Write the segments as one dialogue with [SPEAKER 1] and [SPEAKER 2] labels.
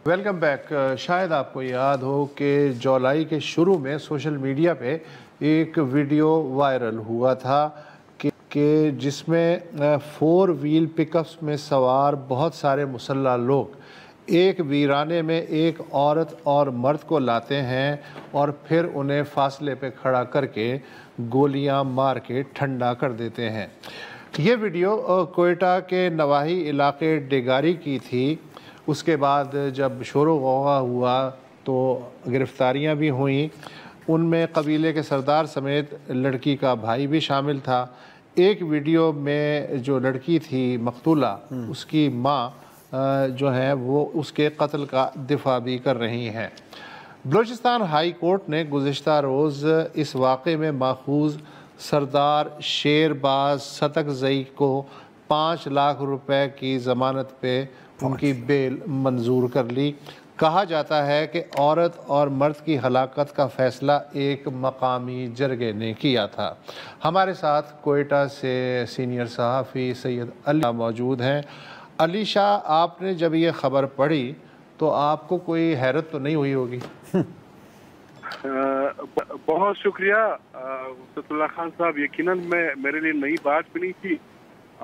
[SPEAKER 1] Welcome back. शायद आपको याद हो कि जुलाई के शुरू में सोशल मीडिया पे एक वीडियो वायरल हुआ था कि जिसमें 4 व्हील पिकअप्स में सवार बहुत सारे मुसल्लह लोग एक वीराने में एक औरत और मर्द को लाते हैं और फिर उन्हें फासले पे खड़ा करके गोलियां मार के ठंडा कर देते हैं। ये वीडियो कोयटा के नवाही इलाके डेगारी की थी। उसके बाद जब शोरो गौगा हुआ तो गिरफ्तारियां भी हुईं। उनमें कबीले के सरदार समेत लड़की का भाई भी शामिल था। एक वीडियो में जो लड़की थी मकतूला, उसकी माँ जो है वो उसके कत्ल का दिफा भी कर रही हैं। बलूचिस्तान हाई कोर्ट ने गुज़िश्ता रोज़ इस वाक़े में माखूज़ सरदार शेरबाज सतकज़ई को 5 लाख रुपए की ज़मानत पे उनकी बेल मंजूर कर ली। कहा जाता है कि औरत और मर्द की हलाकत का फ़ैसला एक मकामी जरगे ने किया था। हमारे साथ कोयटा से सीनियर सहाफ़ी सैयद अली मौजूद हैं। अली शाह, आपने जब ये ख़बर पढ़ी तो आपको कोई हैरत तो नहीं हुई होगी?
[SPEAKER 2] बहुत शुक्रिया उस्तादुल्लाह खान साहब। यकीनन मेरे लिए नई बात भी नहीं थी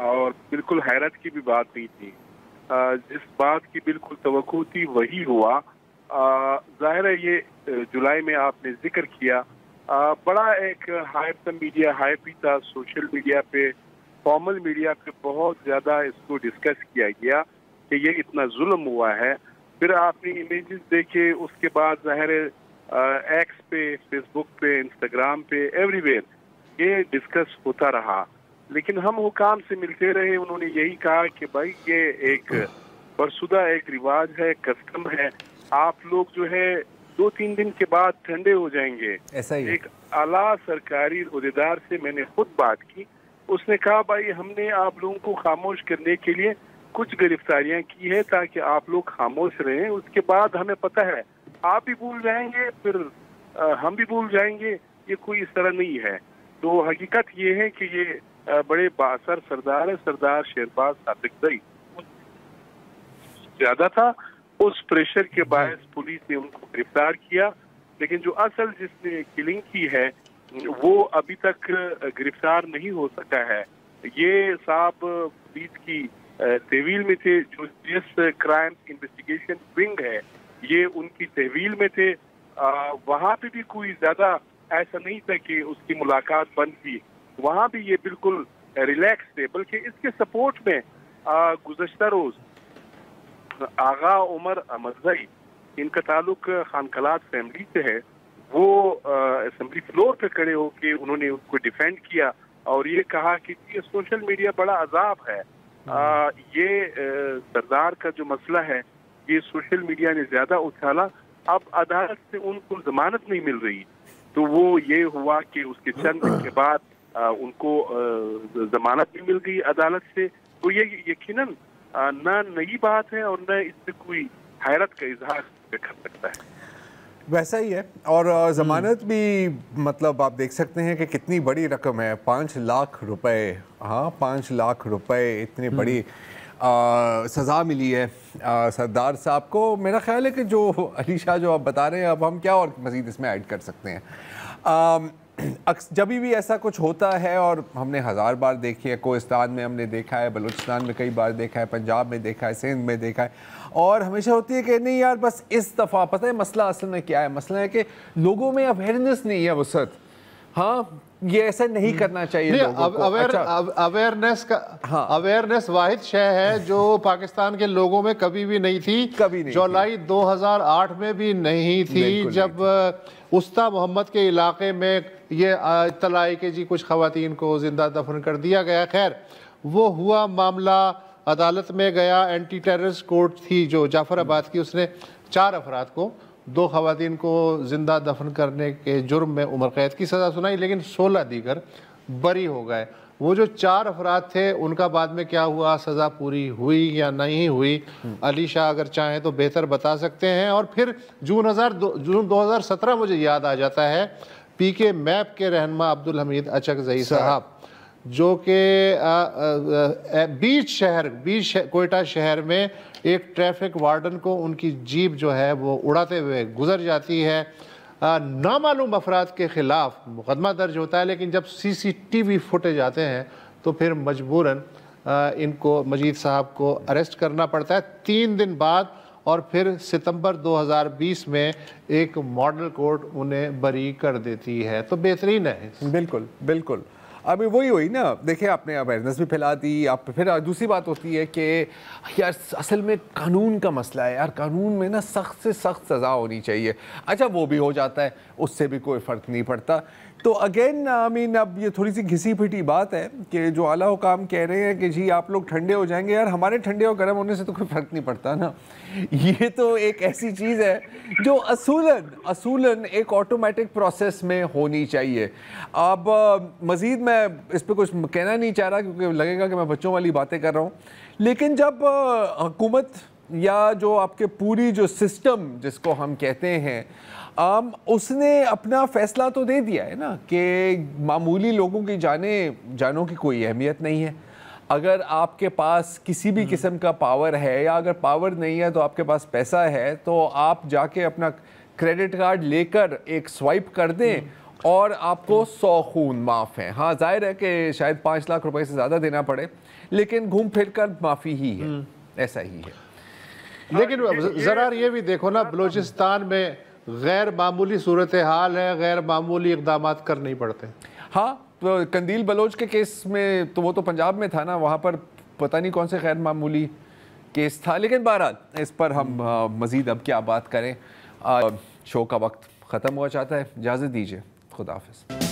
[SPEAKER 2] और बिल्कुल हैरत की भी बात नहीं थी। जिस बात की बिल्कुल तवक्को थी वही हुआ। जाहिर है ये जुलाई में आपने जिक्र किया, बड़ा एक हाइप मीडिया हाइप ही था। सोशल मीडिया पे, फॉर्मल मीडिया पे बहुत ज़्यादा इसको डिस्कस किया गया कि ये इतना जुल्म हुआ है। फिर आपने इमेजेस देखे, उसके बाद ज़ाहिर एक्स पे, फेसबुक पे, इंस्टाग्राम पे, एवरीवेयर ये डिस्कस होता रहा। लेकिन हम हुकाम से मिलते रहे, उन्होंने यही कहा कि भाई ये एक बरसुदा एक रिवाज है, कस्टम है, आप लोग जो है 2-3 दिन के बाद ठंडे हो जाएंगे।
[SPEAKER 3] ऐसा ही
[SPEAKER 2] एक आला सरकारी उहदेदार से मैंने खुद बात की, उसने कहा भाई हमने आप लोगों को खामोश करने के लिए कुछ गिरफ्तारियां की है ताकि आप लोग खामोश रहें, उसके बाद हमें पता है आप भी भूल जाएंगे, फिर हम भी भूल जाएंगे। ये कोई इस तरह नहीं है। तो हकीकत ये है कि ये बड़े बासर सरदार है, सरदार शेरबाज सतकज़ई ज्यादा था। उस प्रेशर के बायस पुलिस ने उनको गिरफ्तार किया, लेकिन जो असल जिसने किलिंग की है वो अभी तक गिरफ्तार नहीं हो सका है। ये साहब पुलिस की तहवील में थे, जो जिस क्राइम इन्वेस्टिगेशन विंग है ये उनकी तहवील में थे। वहाँ पे भी कोई ज्यादा ऐसा नहीं था कि उसकी मुलाकात बंद थी, वहाँ भी ये बिल्कुल रिलैक्स थे। बल्कि इसके सपोर्ट में गुज़श्ता रोज आगा उमर अहमदज़ई, इनका ताल्लुक खानकलात फैमिली से है, वो असेंबली फ्लोर पे खड़े होके उन्होंने उनको डिफेंड किया और ये कहा कि ये सोशल मीडिया बड़ा अजाब है। ये सरदार का जो मसला है ये सोशल मीडिया ने ज्यादा उछाला। अब अदालत से उनको जमानत नहीं मिल रही, तो वो ये हुआ कि उसके चंद दिन के बाद उनको जमानत भी मिल गई अदालत से। तो ये यकीनन न नई बात है और न इससे कोई हैरत का इजहार कर सकता है।
[SPEAKER 3] वैसा ही है। और ज़मानत भी मतलब आप देख सकते हैं कि कितनी बड़ी रकम है, 5 लाख रुपए। हाँ, 5 लाख रुपए, इतनी बड़ी सज़ा मिली है सरदार साहब को। मेरा ख्याल है कि जो अली शाह जो आप बता रहे हैं, अब हम क्या और मज़ीद इसमें ऐड कर सकते हैं। जब भी ऐसा कुछ होता है, और हमने 1000 बार देखी है, कोहिस्तान में हमने देखा है, बलूचिस्तान में कई बार देखा है, पंजाब में देखा है, सिंध में देखा है, और हमेशा होती है कि नहीं यार बस इस दफ़ा पता है मसला असल में क्या है। मसला है कि लोगों में अवेयरनेस नहीं है वसत। हाँ, ये ऐसा नहीं करना चाहिए लोगों को।
[SPEAKER 1] अवेयरनेस का, हाँ, अवेयरनेस वाहिद शय है जो पाकिस्तान के लोगों में कभी भी नहीं थी, कभी नहीं। जुलाई 2008 में भी नहीं थी, जब उस्ता मोहम्मद के इलाके में ये इत्तला आई कि जी कुछ खवातीन को जिंदा दफन कर दिया गया। खैर, वो हुआ, मामला अदालत में गया। एंटी टेररिस्ट कोर्ट थी जो जाफराबाद की, उसने 4 अफराद को, 2 खवातीन को जिंदा दफन करने के जुर्म में उम्र कैद की सज़ा सुनाई, लेकिन 16 दीगर बरी हो गए। वो जो 4 अफराद थे उनका बाद में क्या हुआ, सज़ा पूरी हुई या नहीं हुई, अली शाह अगर चाहें तो बेहतर बता सकते हैं। और फिर जून 2017 मुझे याद आ जाता है, पीके मैप के रहनुमा अब्दुल हमीद अचकज़ई साहब جو کہ بیچ کوئٹہ شہر میں ایک ٹریفک وارڈن کو ان کی جیپ جو ہے وہ اڑاتے ہوئے گزر جاتی ہے. نامعلوم افراد کے خلاف مقدمہ درج ہوتا ہے، لیکن جب سی سی ٹی وی فوٹیج آتے ہیں تو پھر مجبوراً ان کو مجید صاحب کو اریسٹ کرنا پڑتا ہے 3 دن بعد، اور پھر ستمبر 2020 میں ایک ماڈل کورٹ انہیں بری کر دیتی ہے. تو بہترین ہے.
[SPEAKER 3] بالکل بالکل. ابھی وہی ہوئی نا، دیکھیں آپ نے اویئرنیس بھی پھیلا دی. آپ پھر دوسری بات ہوتی ہے کہ یار اصل میں قانون کا مسئلہ ہے یار، قانون میں نا سخت سے سخت سزا ہونی چاہیے. اچھا وہ بھی ہو جاتا ہے، اس سے بھی کوئی فرق نہیں پڑتا. تو اگین اب یہ تھوڑی سی گھسی پھٹی بات ہے کہ جو اعلیٰ حکام کہہ رہے ہیں کہ جی آپ لوگ ٹھنڈے ہو جائیں گے. یار ہمارے ٹھنڈے اور گرم ہونے سے تو کوئی فرق نہیں پڑتا نا. یہ تو ایک ایسی چیز ہے جو اصولاً ایک آٹومیٹک پروسیس میں ہونی چاہیے. اب مزید میں اس پہ کچھ کہنا نہیں چاہ رہا کیونکہ لگے گا کہ میں بچوں والی باتیں کر رہا ہوں، لیکن جب حکومت یا جو آپ کے پوری جو سسٹم جس کو ہم کہتے ہیں اس نے اپنا فیصلہ تو دے دیا ہے نا کہ معمولی لوگوں کی جانوں کی کوئی اہمیت نہیں ہے. اگر آپ کے پاس کسی بھی قسم کا پاور ہے یا اگر پاور نہیں ہے تو آپ کے پاس پیسہ ہے تو آپ جا کے اپنا کریڈٹ کارڈ لے کر ایک سوائپ کر دیں اور آپ کو 100 خون معاف ہیں. ہاں ظاہر ہے کہ شاید 5 لاکھ روپے سے زیادہ دینا پڑے، لیکن گھوم پھر کر معافی ہی ہے. ایسا ہی ہے.
[SPEAKER 1] لیکن ذرا یہ بھی دیکھو نا، بلوچستان میں غیر معمولی صورتحال ہے، غیر معمولی اقدامات کرنے پڑتے.
[SPEAKER 3] ہاں تو قندیل بلوچ کے کیس میں تو وہ تو پنجاب میں تھا نا، وہاں پر پتہ نہیں کون سے غیر معمولی کیس تھا. لیکن بہرحال اس پر ہم مزید اب کیا بات کریں. شو کا وقت ختم ہوا چاہتا ہے. اجازت دیجیے. خدا حافظ.